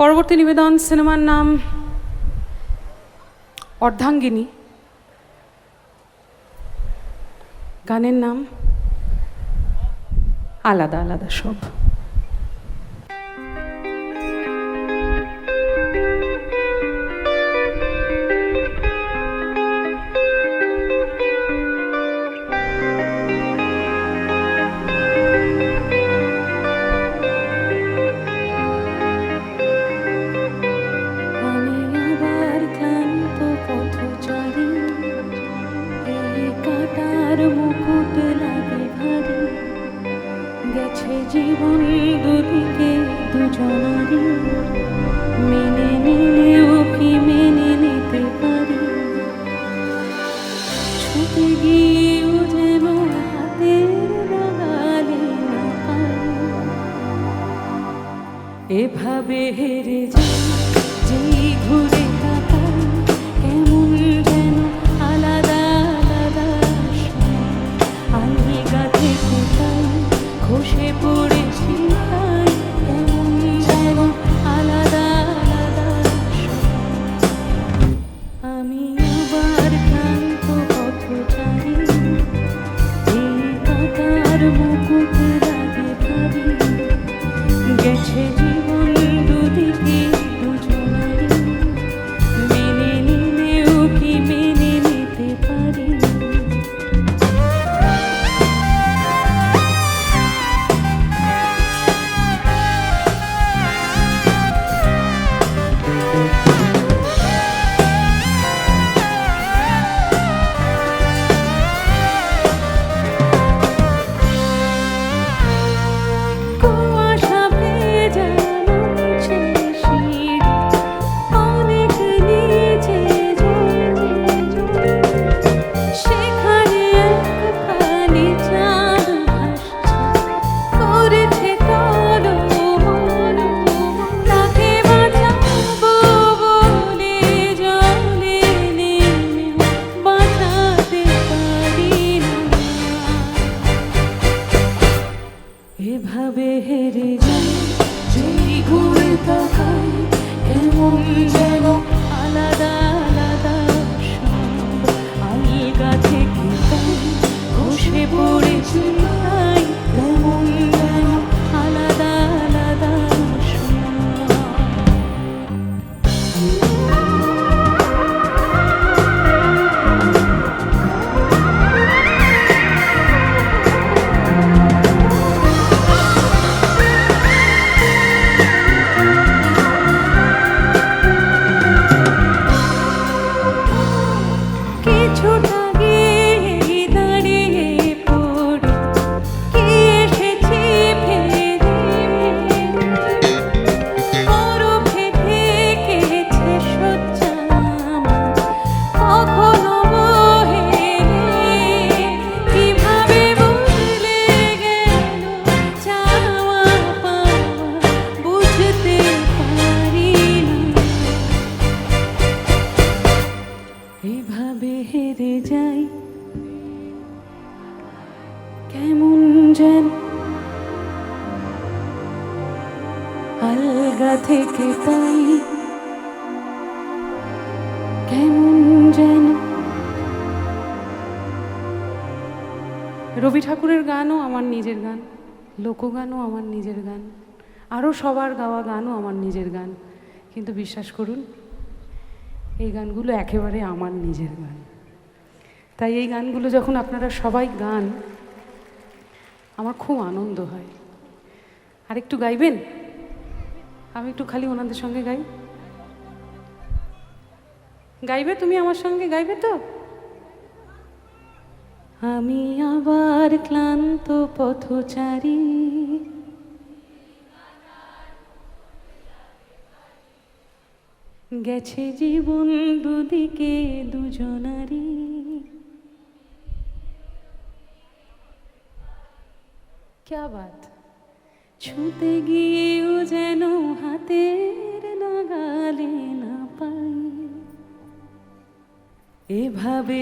পরবর্তী নিবেদন সিনেমার নাম অর্ধাঙ্গিনী, গানের নাম আলাদা আলাদা সব। মুকুট লাগে ভারী, গেছে জীবন দুদিকে দুজনারই, মেনে নিলেও কি মেনে নিতে পারি, ছুটে গিয়েও যেন হাতের নাগালে না পাই, এভাবে হেরে যাই যেই ঘুরে তাকাই, কেমন যেন আলাদা আলাদা আলগা থেকে তাই খসে পড়েছি তাই, কেমন যেন আলাদা আলাদা আমি আবার ক্লান্ত পথচারী, এই কাটার মুকুট লাগে ভারী, গেছে জীবন দুদিকে দুজনারই, মেনে নিলেও কি মেনে নিতে পারি, এভাবে হেরে যাই যেই ঘুরে তাকাই, কেমন যেন আলাদা আলাদা সব আলগা থেকে তাই খসে পড়েছি তাই, কেমন যেন আলাদা আলাদা এভাবে হেরে যাই, কেমন যেন আলগা থেকে তাই, কেমন যেন। রবি ঠাকুরের গানও আমার নিজের গান, লোকগানও আমার নিজের গান, আরও সবার গাওয়া গানও আমার নিজের গান, কিন্তু বিশ্বাস করুন এই গানগুলো একেবারে আমার নিজের গান। তাই এই গানগুলো যখন আপনারা সবাই গান আমার খুব আনন্দ হয়। আর একটু গাইবেন? আমি একটু খালি ওনাদের সঙ্গে গাই। গাইবে? তুমি আমার সঙ্গে গাইবে তো? আমি আবার ক্লান্ত পথচারী, গেছে জীবন দুদিকে দুজনারই, ক্যা বাত! ছুতে গিয়েও যেন হাতের নাগালে না পাই, এভাবে